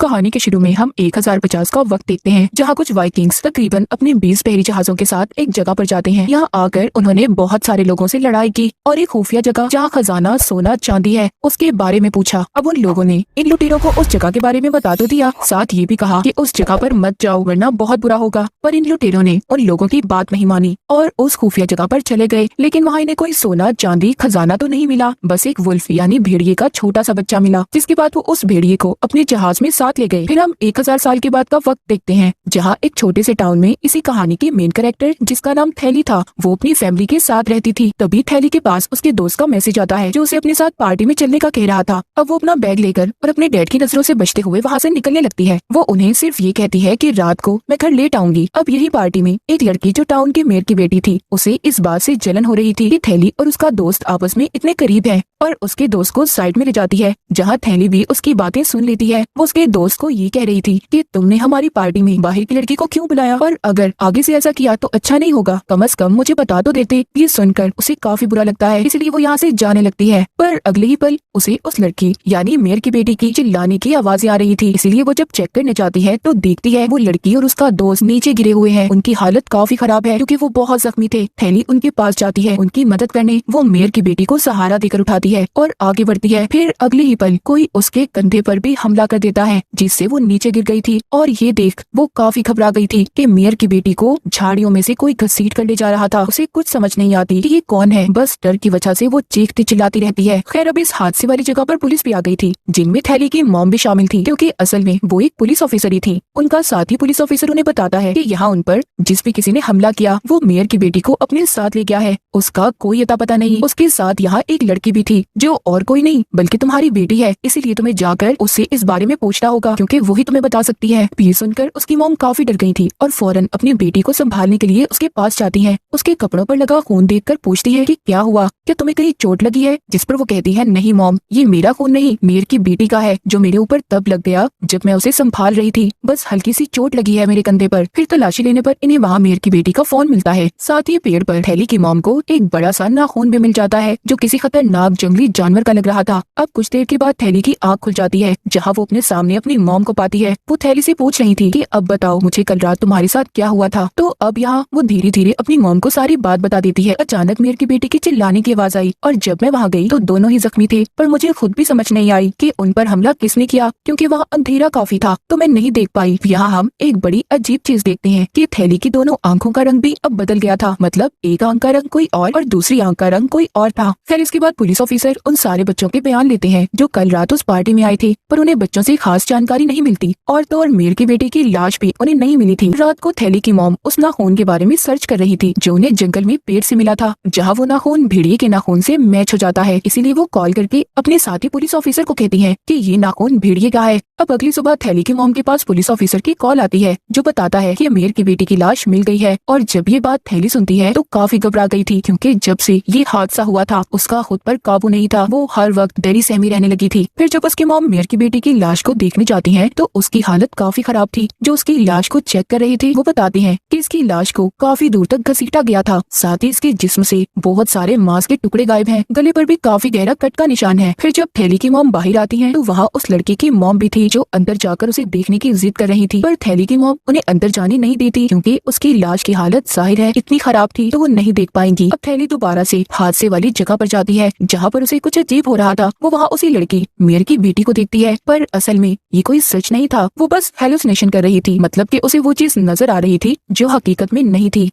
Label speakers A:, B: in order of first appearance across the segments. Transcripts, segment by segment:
A: कहानी के शुरू में हम 1050 का वक्त देखते हैं, जहाँ कुछ वाइकिंग्स तकरीबन अपने 20 बहरी जहाजों के साथ एक जगह पर जाते हैं। यहाँ आकर उन्होंने बहुत सारे लोगों से लड़ाई की और एक खुफिया जगह जहाँ खजाना सोना चांदी है उसके बारे में पूछा। अब उन लोगों ने इन लुटेरों को उस जगह के बारे में बता तो दिया, साथ ये भी कहा कि उस जगह पर मत जाओ वरना बहुत बुरा होगा। पर इन लुटेरों ने उन लोगों की बात नहीं मानी और उस खुफिया जगह पर चले गए। लेकिन वहाँ इन्हें कोई सोना चांदी खजाना तो नहीं मिला, बस एक वुल्फ यानी भेड़िए का छोटा सा बच्चा मिला, जिसके बाद वो उस भेड़िए को अपने जहाज में साथ ले गए। फिर हम 1000 साल के बाद का वक्त देखते हैं, जहाँ एक छोटे से टाउन में इसी कहानी की मेन कैरेक्टर जिसका नाम थैली था, वो अपनी फैमिली के साथ रहती थी। तभी थैली के पास उसके दोस्त का मैसेज आता है जो उसे अपने साथ पार्टी में चलने का कह रहा था। अब वो अपना बैग लेकर और अपने डैड की नजरों से बचते हुए वहाँ से निकलने लगती है। वो उन्हें सिर्फ ये कहती है कि रात को मैं घर लेट आऊंगी। अब यही पार्टी में एक लड़की जो टाउन के मेयर की बेटी थी, उसे इस बात से जलन हो रही थी कि थैली और उसका दोस्त आपस में इतने करीब है, और उसके दोस्त को साइड में ले जाती है जहाँ थैली भी उसकी बातें सुन लेती है। वो उसके दोस्त को ये कह रही थी कि तुमने हमारी पार्टी में बाहर की लड़की को क्यों बुलाया, और अगर आगे से ऐसा किया तो अच्छा नहीं होगा, कम से कम मुझे बता तो देते। ये सुनकर उसे काफी बुरा लगता है, इसलिए वो यहाँ से जाने लगती है। पर अगले ही पल उसे उस लड़की यानी मेयर की बेटी की चिल्लाने की आवाजें आ रही थी, इसलिए वो जब चेक करने जाती है तो देखती है वो लड़की और उसका दोस्त नीचे गिरे हुए हैं। उनकी हालत काफी खराब है क्योंकि वो बहुत जख्मी थे। थैली उनके पास जाती है उनकी मदद करने, वो मेयर की बेटी को सहारा देकर उठाती है और आगे बढ़ती है। फिर अगले ही पल कोई उसके कंधे पर भी हमला कर देता है, जिससे वो नीचे गिर गई थी। और ये देख वो काफी घबरा गई थी कि मेयर की बेटी को झाड़ियों में से कोई घसीट कर ले जा रहा था। उसे कुछ समझ नहीं आती कि ये कौन है, बस डर की वजह से वो चीखती चिल्लाती रहती है। खैर अब इस हादसे वाली जगह पर पुलिस भी आ गई थी, जिनमें थैली की मॉम भी शामिल थी, क्योंकि असल में वो एक पुलिस ऑफिसर ही थी। उनका साथी पुलिस ऑफिसर उन्हें बताता है कि यहाँ उन पर जिस भी किसी ने हमला किया वो मेयर की बेटी को अपने साथ ले गया है, उसका कोई अता पता नहीं। उसके साथ यहाँ एक लड़की भी थी जो और कोई नहीं बल्कि तुम्हारी बेटी है, इसीलिए तुम्हें जाकर उससे इस बारे में पूछना होगा क्योंकि वही तुम्हें बता सकती है। ये सुनकर उसकी मॉम काफी डर गई थी और फौरन अपनी बेटी को संभालने के लिए उसके पास जाती है। उसके कपड़ों पर लगा खून देखकर पूछती है कि क्या हुआ, क्या तुम्हें कहीं चोट लगी है, जिस पर वो कहती है नहीं मॉम, ये मेरा खून नहीं मेयर की बेटी का है जो मेरे ऊपर तब लग गया जब मैं उसे संभाल रही थी, बस हल्की सी चोट लगी है मेरे कंधे पर। फिर तलाशी लेने पर इन्हें वहाँ मेयर की बेटी का फोन मिलता है, साथ ही पेड़ पर थैली की मॉम को एक बड़ा सा नाखून भी मिल जाता है जो किसी खतरनाक जंगली जानवर का लग रहा था। अब कुछ देर के बाद थैली की आँख खुल जाती है जहाँ वो अपने सामने अपनी मॉम को पाती है। वो थैली से पूछ रही थी कि अब बताओ मुझे कल रात तुम्हारे साथ क्या हुआ था। तो अब यहाँ वो धीरे धीरे अपनी मॉम को सारी बात बता देती है। अचानक मेयर की बेटी की चिल्लाने की आवाज आई और जब मैं वहाँ गई तो दोनों ही जख्मी थे, पर मुझे खुद भी समझ नहीं आई कि उन पर हमला किसने किया क्योंकि वहाँ अंधेरा काफी था तो मैं नहीं देख पाई। यहाँ हम एक बड़ी अजीब चीज देखते हैं कि थैली की दोनों आंखों का रंग भी अब बदल गया था, मतलब एक आंख का रंग कोई और दूसरी आंख का रंग कोई और था। फिर इसके बाद पुलिस ऑफिसर उन सारे बच्चों के बयान लेते हैं जो कल रात उस पार्टी में आए थे, पर उन्हें बच्चों से खास जानकारी नहीं मिलती और तो और मेयर की बेटी की लाश भी उन्हें नहीं मिली थी। रात को थैली की मॉम उस नाखून के बारे में सर्च कर रही थी जो उन्हें जंगल में पेड़ से मिला था, जहाँ वो नाखून भेड़िए के नाखून से मैच हो जाता है, इसीलिए वो कॉल करके अपने साथी पुलिस ऑफिसर को कहती है कि ये नाखून भेड़िए का है। अब अगली सुबह थैली की मॉम के पास पुलिस ऑफिसर की कॉल आती है जो बताता है कि मेयर की बेटी की लाश मिल गई है। और जब ये बात थैली सुनती है तो काफी घबरा गई थी क्योंकि जब से ये हादसा हुआ था उसका खुद पर काबू नहीं था, वो हर वक्त डरी सहमी रहने लगी थी। फिर जब उसकी मॉम मेयर की बेटी की लाश को देखने जाती है तो उसकी हालत काफी खराब थी। जो उसकी लाश को चेक कर रही थी वो बताती है कि इसकी लाश को काफी दूर तक घसीटा गया था, साथ ही इसके जिस्म से बहुत सारे मांस के टुकड़े गायब हैं, गले पर भी काफी गहरा कट का निशान है। फिर जब थैली की मॉम बाहर आती है तो वहाँ उस लड़की की मॉम भी थी जो अंदर जाकर उसे देखने की जिद कर रही थी, पर थैली की मॉम उन्हें अंदर जाने नहीं देती क्योंकि उसकी लाश की हालत जाहिर है इतनी खराब थी तो वो नहीं देख पाएंगी। अब थैली दोबारा से हादसे वाली जगह पर जाती है जहाँ पर उसे कुछ अजीब हो रहा था। वो वहाँ उसी लड़की मेयर की बेटी को देखती है, पर असल में ये कोई सच नहीं था, वो बस हेलुसिनेशन कर रही थी, मतलब कि उसे वो चीज नजर आ रही थी जो हकीकत में नहीं थी।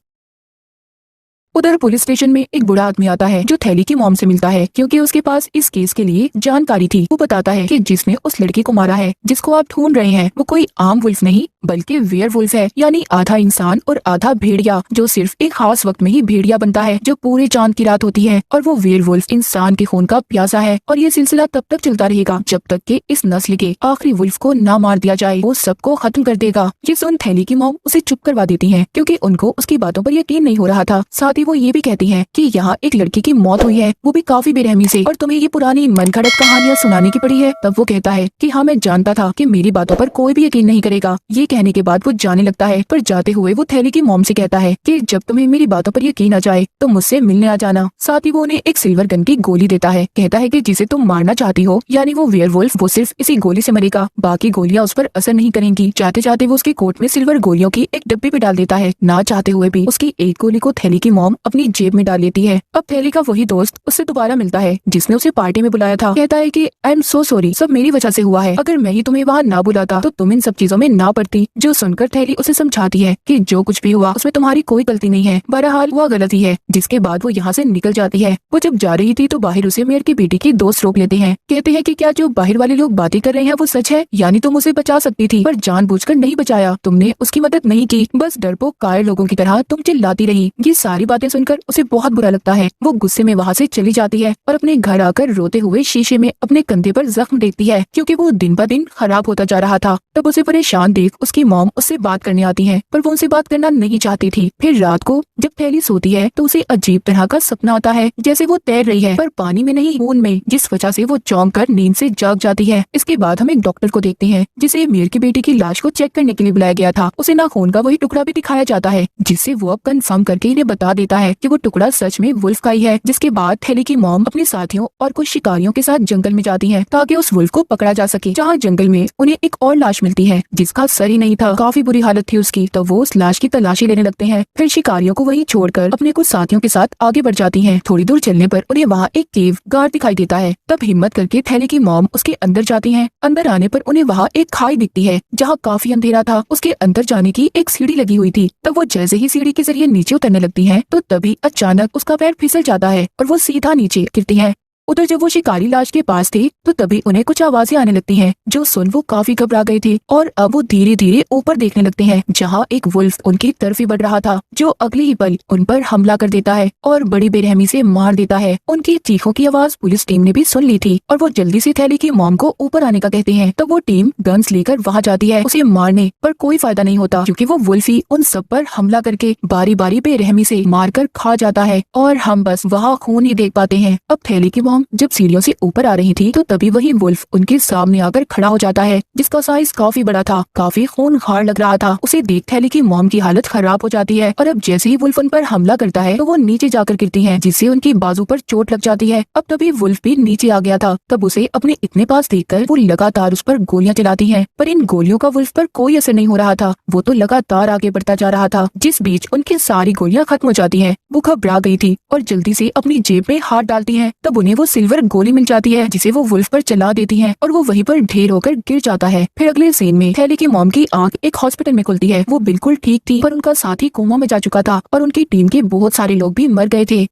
A: उधर पुलिस स्टेशन में एक बूढ़ा आदमी आता है जो थैली की मॉम से मिलता है क्योंकि उसके पास इस केस के लिए जानकारी थी। वो बताता है कि जिसने उस लड़की को मारा है जिसको आप ढूंढ रहे हैं वो कोई आम वुल्फ नहीं बल्कि वेयर वुल्फ है, यानी आधा इंसान और आधा भेड़िया, जो सिर्फ एक खास वक्त में ही भेड़िया बनता है जो पूरे चांद की रात होती है। और वो वेयर वुल्फ इंसान के खून का प्यासा है और ये सिलसिला तब तक चलता रहेगा जब तक कि इस नस्ल के आखिरी वुल्फ को ना मार दिया जाए, वो सबको खत्म कर देगा। ये सुन थैली की मॉम उसे चुप करवा देती है क्योंकि उनको उसकी बातों पर यकीन नहीं हो रहा था। साथ ही वो ये भी कहती है कि यहाँ एक लड़की की मौत हुई है, वो भी काफी बेरहमी से, और तुम्हें ये पुरानी मनगढ़ंत कहानियां सुनाने की पड़ी है। तब वो कहता है कि हाँ, मैं जानता था कि मेरी बातों पर कोई भी यकीन नहीं करेगा। ये कहने के बाद वो जाने लगता है, पर जाते हुए वो थैली की मॉम से कहता है कि जब तुम्हें मेरी बातों पर यकीन आ जाए तो मुझसे मिलने आ जाना। साथ ही वो उन्हें एक सिल्वर गन की गोली देता है। कहता है कि जिसे तुम मारना चाहती हो, यानी वो वेयरवुल्फ, वो सिर्फ इसी गोली से मरेगा, बाकी गोलियां उस पर असर नहीं करेंगी। जाते जाते वो उसके कोट में सिल्वर गोलियों की एक डब्बी पे डाल देता है। ना चाहते हुए भी उसकी एक गोली को थैली की मॉम अपनी जेब में डाल लेती है। अब थैली का वही दोस्त उससे दोबारा मिलता है जिसने उसे पार्टी में बुलाया था। कहता है कि आई एम सो सॉरी, सब मेरी वजह से हुआ है। अगर मैं ही तुम्हें वहाँ ना बुलाता तो तुम इन सब चीजों में ना पड़ती। जो सुनकर थैली उसे समझाती है कि जो कुछ भी हुआ उसमें तुम्हारी कोई गलती नहीं है, बहरहाल वह गलती है। जिसके बाद वो यहाँ से निकल जाती है। वो जब जा रही थी तो बाहर उसे मेयर की बेटी की दोस्त रोक लेते हैं। कहते हैं कि क्या जो बाहर वाले लोग बातें कर रहे हैं वो सच है, यानी तुम उसे बचा सकती थी पर जानबूझकर नहीं बचाया, तुमने उसकी मदद नहीं की, बस डरपोक कायर लोगों की तरह तुम चिल्लाती रही। ये सारी बातें सुनकर उसे बहुत बुरा लगता है। वो गुस्से में वहाँ से चली जाती है और अपने घर आकर रोते हुए शीशे में अपने कंधे पर जख्म देखती है, क्योंकि वो दिन ब दिन खराब होता जा रहा था। तब उसे परेशान देख उसकी मॉम उससे बात करने आती है, पर वो उनसे बात करना नहीं चाहती थी। फिर रात को जब थैली सोती है तो उसे अजीब तरह का सपना आता है, जैसे वो तैर रही है पर पानी में नहीं, खून में, जिस वजह से वो चौंक कर नींद से जाग जाती है। इसके बाद हम एक डॉक्टर को देखते हैं जिसे मेयर की बेटी की लाश को चेक करने के लिए बुलाया गया था। उसे ना खून का वही टुकड़ा भी दिखाया जाता है, जिससे वो अब कंफर्म करके इन्हें बता देता है कि वो टुकड़ा सच में वुल्फ का ही है। जिसके बाद थैली की मॉम अपने साथियों और कुछ शिकारियों के साथ जंगल में जाती है ताकि उस वुल्फ को पकड़ा जा सके। जहाँ जंगल में उन्हें एक और लाश मिलती है जिसका सर ही नहीं था, काफी बुरी हालत थी उसकी। तो वो उस लाश की तलाशी लेने लगते हैं। फिर शिकारियों को वहीं छोड़कर अपने कुछ साथियों के साथ आगे बढ़ जाती हैं। थोड़ी दूर चलने पर उन्हें वहाँ एक केव गार्ड दिखाई देता है। तब हिम्मत करके थैली की मॉम उसके अंदर जाती हैं। अंदर आने पर उन्हें वहाँ एक खाई दिखती है जहाँ काफी अंधेरा था। उसके अंदर जाने की एक सीढ़ी लगी हुई थी। तब वो जैसे ही सीढ़ी के जरिए नीचे उतरने लगती हैं तो तभी अचानक उसका पैर फिसल जाता है और वो सीधा नीचे गिरती है। उधर जब वो शिकारी लाश के पास थे तो तभी उन्हें कुछ आवाजें आने लगती हैं, जो सुन वो काफी घबरा गए थे और अब वो धीरे धीरे ऊपर देखने लगते हैं जहाँ एक वुल्फ उनकी तरफ ही बढ़ रहा था, जो अगले ही पल उन पर हमला कर देता है और बड़ी बेरहमी से मार देता है। उनकी चीखों की आवाज पुलिस टीम ने भी सुन ली थी और वो जल्दी से थैली की मॉम को ऊपर आने का कहते हैं। तो वो टीम गन्स लेकर वहाँ जाती है उसे मारने, पर कोई फायदा नहीं होता क्योंकि वो वुल्फ ही उन सब पर हमला करके बारी बारी बेरहमी से मार कर खा जाता है और हम बस वहाँ खून ही देख पाते हैं। अब थैली की मॉम जब सीढ़ियों से ऊपर आ रही थी तो तभी वही वुल्फ उनके सामने आकर खड़ा हो जाता है, जिसका साइज काफी बड़ा था, काफी खूनखार लग रहा था। उसे देख थैली की मॉम की हालत खराब हो जाती है और अब जैसे ही वुल्फ उन पर हमला करता है तो वो नीचे जाकर गिरती हैं, जिससे उनकी बाजू पर चोट लग जाती है। अब तभी वुल्फ भी नीचे आ गया था। तब उसे अपने इतने पास देखकर वो लगातार उस पर गोलियां चलाती हैं, पर इन गोलियों का वुल्फ पर कोई असर नहीं हो रहा था। वो तो लगातार आगे बढ़ता जा रहा था। जिस बीच उनकी सारी गोलियां खत्म हो जाती हैं, वो घबरा गई थी और जल्दी से अपनी जेब में हाथ डालती हैं। तब उन्हें वो सिल्वर गोली मिल जाती है जिसे वो वुल्फ पर चला देती हैं और वो वहीं पर ढेर होकर गिर जाता है। फिर अगले सीन में थैली की मॉम की आंख एक हॉस्पिटल में खुलती है। वो बिल्कुल ठीक थी पर उनका साथी कोमा में जा चुका था और उनकी टीम के बहुत सारे लोग भी मर गए थे।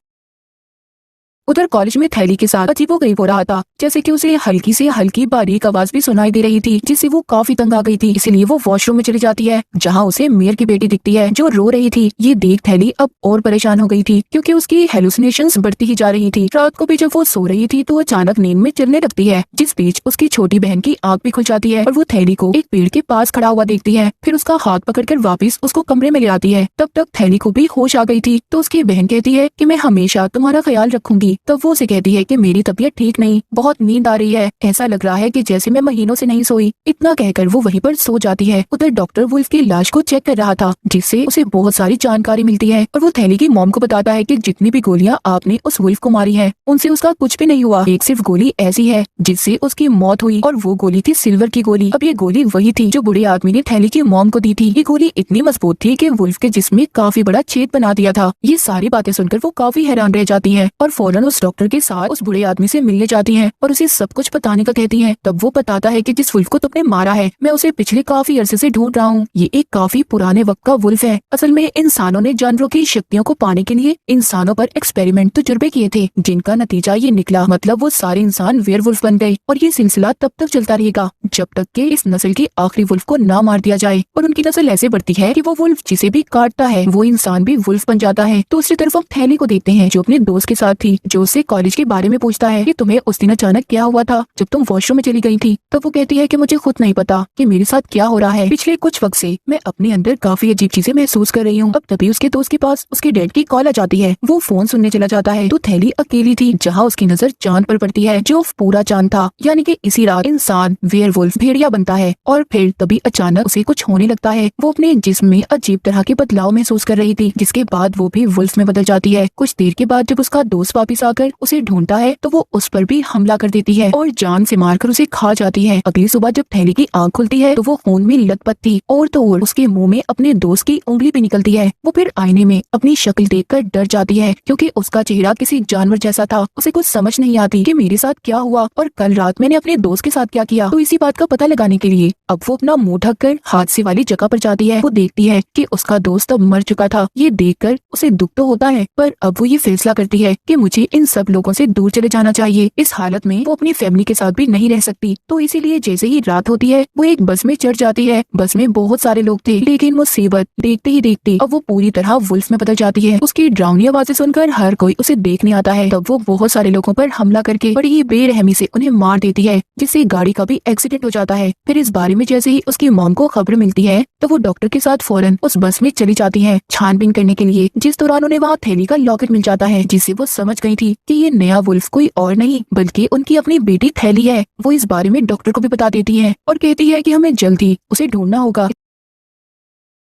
A: उधर कॉलेज में थैली के साथ अजीबोगरीब हो रहा था, जैसे कि उसे हल्की से हल्की बारीक आवाज भी सुनाई दे रही थी, जिससे वो काफी तंग आ गई थी। इसलिए वो वॉशरूम में चली जाती है जहां उसे मेयर की बेटी दिखती है जो रो रही थी। ये देख थैली अब और परेशान हो गई थी क्योंकि उसकी हेलुसिनेशंस बढ़ती ही जा रही थी। रात को भी जब वो सो रही थी तो अचानक नींद में चलने लगती है, जिस बीच उसकी छोटी बहन की आंख भी खुल जाती है और वो थैली को एक पेड़ के पास खड़ा हुआ देखती है। फिर उसका हाथ पकड़कर वापस उसको कमरे में ले आती है। तब तक थैली को भी होश आ गई थी तो उसकी बहन कहती है कि मैं हमेशा तुम्हारा ख्याल रखूंगी। तब वो उसे कहती है कि मेरी तबीयत ठीक नहीं, बहुत नींद आ रही है, ऐसा लग रहा है कि जैसे मैं महीनों से नहीं सोई। इतना कहकर वो वहीं पर सो जाती है। उधर डॉक्टर वुल्फ की लाश को चेक कर रहा था, जिससे उसे बहुत सारी जानकारी मिलती है और वो थैली की मॉम को बताता है कि जितनी भी गोलियां आपने उस वुल्फ को मारी हैं, उनसे उसका कुछ भी नहीं हुआ। एक सिर्फ गोली ऐसी है जिससे उसकी मौत हुई और वो गोली थी सिल्वर की गोली। अब ये गोली वही थी जो बूढ़े आदमी ने थैली की मॉम को दी थी। ये गोली इतनी मजबूत थी कि वुल्फ के जिस्म में काफी बड़ा छेद बना दिया था। ये सारी बातें सुनकर वो काफी हैरान रह जाती है और फौरन उस डॉक्टर के साथ उस बूढ़े आदमी से मिलने जाती हैं और उसे सब कुछ बताने का कहती हैं। तब वो बताता है कि जिस वुल्फ को तुमने मारा है मैं उसे पिछले काफी अरसे से ढूंढ रहा हूँ। ये एक काफी पुराने वक्त का वुल्फ है। असल में इंसानों ने जानवरों की शक्तियों को पाने के लिए इंसानों पर एक्सपेरिमेंट तजुर्बे किए थे, जिनका नतीजा ये निकला। मतलब वो सारे इंसान वेयरवुल्फ बन गए और ये सिलसिला तब तक चलता रहेगा जब तक कि इस नस्ल के आखिरी वुल्फ को ना मार दिया जाए। और उनकी नस्ल ऐसे बढ़ती है कि वो वुल्फ जिसे भी काटता है वो इंसान भी वुल्फ बन जाता है। दूसरी तरफ हम थैली को देखते हैं जो अपने दोस्त के साथ थी, जो उससे कॉलेज के बारे में पूछता है कि तुम्हें उस दिन अचानक क्या हुआ था जब तुम वॉशरूम में चली गई थी। तब वो कहती है कि मुझे खुद नहीं पता कि मेरे साथ क्या हो रहा है। पिछले कुछ वक्त से मैं अपने अंदर काफी अजीब चीजें महसूस कर रही हूँ। अब तभी उसके दोस्त के पास उसके डैड की कॉल आ जाती है। वो फोन सुनने चला जाता है तो थैली अकेली थी, जहाँ उसकी नजर चांद पर पड़ती है जो पूरा चांद था। यानी कि इसी रात इंसान वेयरवुल्फ भेड़िया बनता है और फिर तभी अचानक उसे कुछ होने लगता है। वो अपने जिस्म में अजीब तरह के बदलाव महसूस कर रही थी, जिसके बाद वो भी वुल्फ में बदल जाती है। कुछ देर के बाद जब उसका दोस्त वापस आकर उसे ढूंढता है तो वो उस पर भी हमला कर देती है और जान से मारकर उसे खा जाती है। अगली सुबह जब थैली की आंख खुलती है तो वो खून में लथपथ थी और तो और उसके मुंह में अपने दोस्त की उंगली भी निकलती है। वो फिर आईने में अपनी शक्ल देखकर डर जाती है क्योंकि उसका चेहरा किसी जानवर जैसा था। उसे कुछ समझ नहीं आती कि मेरे साथ क्या हुआ और कल रात मैंने अपने दोस्त के साथ क्या किया। तो इसी बात का पता लगाने के लिए अब वो अपना मुंह ढककर हादसे वाली जगह पर जाती है। वो देखती है कि उसका दोस्त अब मर चुका था। ये देखकर उसे दुख तो होता है, पर अब वो ये फैसला करती है कि मुझे इन सब लोगों से दूर चले जाना चाहिए। इस हालत में वो अपनी फैमिली के साथ भी नहीं रह सकती। तो इसीलिए जैसे ही रात होती है वो एक बस में चढ़ जाती है। बस में बहुत सारे लोग थे, लेकिन मुसीबत देखते ही देखते अब वो पूरी तरह वुल्फ में बदल जाती है। उसकी डरावनी आवाजें सुनकर हर कोई उसे देखने आता है। तब वो बहुत सारे लोगों पर हमला करके बड़ी ही बेरहमी से उन्हें मार देती है, जिससे गाड़ी का भी एक्सीडेंट हो जाता है। फिर इस बारे में जैसे ही उसकी मॉम को खबर मिलती है तो वो डॉक्टर के साथ फौरन उस बस में चली जाती है छानबीन करने के लिए। जिस दौरान उन्हें वहाँ थैली का लॉकेट मिल जाता है, जिससे वो समझ गई थी कि ये नया वुल्फ कोई और नहीं बल्कि उनकी अपनी बेटी थैली है। वो इस बारे में डॉक्टर को भी बता देती है और कहती है कि हमें जल्दी उसे ढूंढना होगा।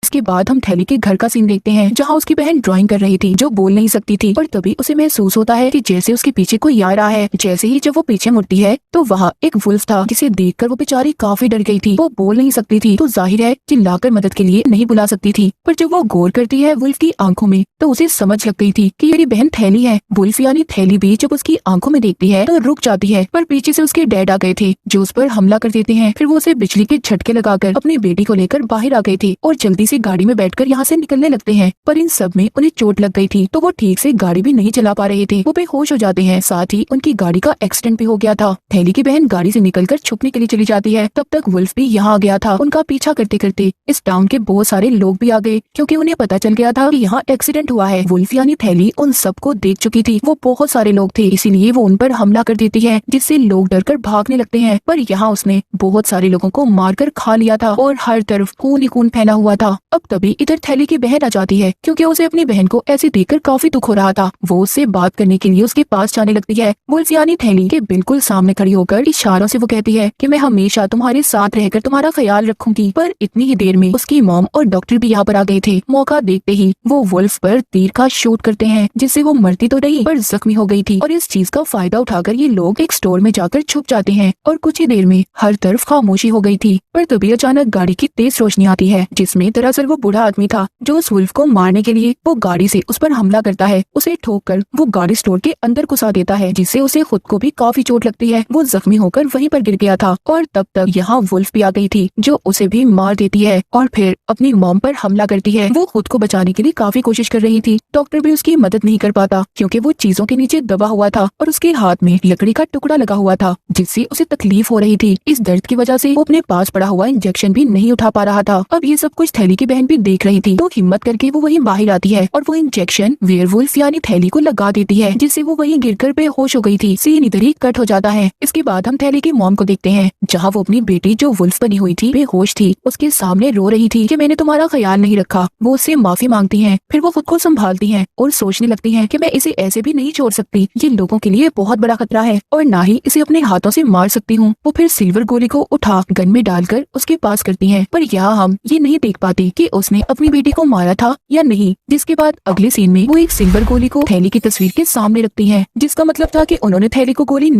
A: इसके बाद हम थैली के घर का सीन देखते हैं, जहाँ उसकी बहन ड्राइंग कर रही थी जो बोल नहीं सकती थी। और तभी उसे महसूस होता है कि जैसे उसके पीछे कोई आ रहा है। जैसे ही जब वो पीछे मुड़ती है तो वहाँ एक वुल्फ था, जिसे देखकर वो बेचारी काफी डर गई थी। वो बोल नहीं सकती थी तो जाहिर है चिल्लाकर मदद के लिए नहीं बुला सकती थी। पर जब वो गौर करती है वुल्फ की आंखों में तो उसे समझ लग गई थी कि मेरी बहन थैली है। वुल्फ यानी थैली भी जब उसकी आंखों में देखती है तो रुक जाती है, पर पीछे से उसके डैड आ गए थे जो उस पर हमला कर देते हैं। फिर वो उसे बिजली के झटके लगाकर अपनी बेटी को लेकर बाहर आ गए थे और जल्दी से गाड़ी में बैठकर यहाँ से निकलने लगते हैं। पर इन सब में उन्हें चोट लग गई थी तो वो ठीक से गाड़ी भी नहीं चला पा रहे थे। वो बेहोश हो जाते हैं, साथ ही उनकी गाड़ी का एक्सीडेंट भी हो गया था। थैली की बहन गाड़ी से निकलकर छुपने के लिए चली जाती है। तब तक वुल्फ भी यहाँ आ गया था। उनका पीछा करते करते इस टाउन के बहुत सारे लोग भी आ गए, क्योंकि उन्हें पता चल गया था कि यहाँ एक्सीडेंट हुआ है। वुल्फ यानी थैली उन सबको देख चुकी थी। वो बहुत सारे लोग थे, इसीलिए वो उन पर हमला कर देती है, जिससे लोग डरकर भागने लगते हैं। पर यहाँ उसने बहुत सारे लोगों को मारकर खा लिया था और हर तरफ खून ही खून फैला हुआ था। अब तभी इधर थैली की बहन आ जाती है, क्योंकि उसे अपनी बहन को ऐसे देखकर काफी दुख हो रहा था। वो उससे बात करने के लिए उसके पास जाने लगती है। वुल्फ यानी थैली के बिल्कुल सामने खड़ी होकर इशारों से वो कहती है कि मैं हमेशा तुम्हारे साथ रहकर तुम्हारा ख्याल रखूंगी। पर इतनी ही देर में उसकी मॉम और डॉक्टर भी यहाँ पर आ गए थे। मौका देखते ही वो वुल्फ पर तीर का शूट करते हैं, जिससे वो मरती तो नहीं पर जख्मी हो गई थी। और इस चीज का फायदा उठाकर ये लोग एक स्टोर में जाकर छुप जाते हैं और कुछ ही देर में हर तरफ खामोशी हो गई थी। पर तभी अचानक गाड़ी की तेज रोशनी आती है, जिसमें दरअसल वो बूढ़ा आदमी था जो उस वुल्फ को मारने के लिए वो गाड़ी से उस पर हमला करता है। उसे ठोककर वो गाड़ी स्टोर के अंदर घुसा देता है, जिससे उसे खुद को भी काफी चोट लगती है। वो जख्मी होकर वहीं पर गिर गया था और तब तक यहाँ वुल्फ भी आ गई थी जो उसे भी मार देती है और फिर अपनी मॉम पर हमला करती है। वो खुद को बचाने के लिए काफी कोशिश कर रही थी। डॉक्टर भी उसकी मदद नहीं कर पाता, क्योंकि वो चीजों के नीचे दबा हुआ था और उसके हाथ में लकड़ी का टुकड़ा लगा हुआ था, जिससे उसे तकलीफ हो रही थी। इस दर्द की वजह से वो अपने पास पड़ा हुआ इंजेक्शन भी नहीं उठा पा रहा था। अब ये सब कुछ थैली की बहन भी देख रही थी, तो हिम्मत करके वो वहीं बाहर आती है और वो इंजेक्शन वेयरवुल्फ यानी थैली को लगा देती है, जिससे वो वहीं गिरकर बेहोश हो गई थी। सीन इधर ही कट हो जाता है। इसके बाद हम थैली की मॉम को देखते हैं, जहाँ वो अपनी बेटी जो वुल्फ बनी हुई थी बेहोश थी उसके सामने रो रही थी कि मैंने तुम्हारा ख्याल नहीं रखा। वो उससे माफी मांगती हैं, फिर वो खुद को संभालती हैं और सोचने लगती हैं कि मैं इसे ऐसे भी नहीं छोड़ सकती। ये लोगों के लिए बहुत बड़ा खतरा है और ना ही इसे अपने हाथों से मार सकती हूँ। वो फिर सिल्वर गोली को उठा गन में डालकर उसके पास करती हैं, पर यहाँ हम ये नहीं देख पाती कि उसने अपनी बेटी को मारा था या नहीं। जिसके बाद अगले सीन में वो एक सिल्वर गोली को थैली की तस्वीर के सामने रखती हैं, जिसका मतलब था कि उन्होंने थैली को गोली नहीं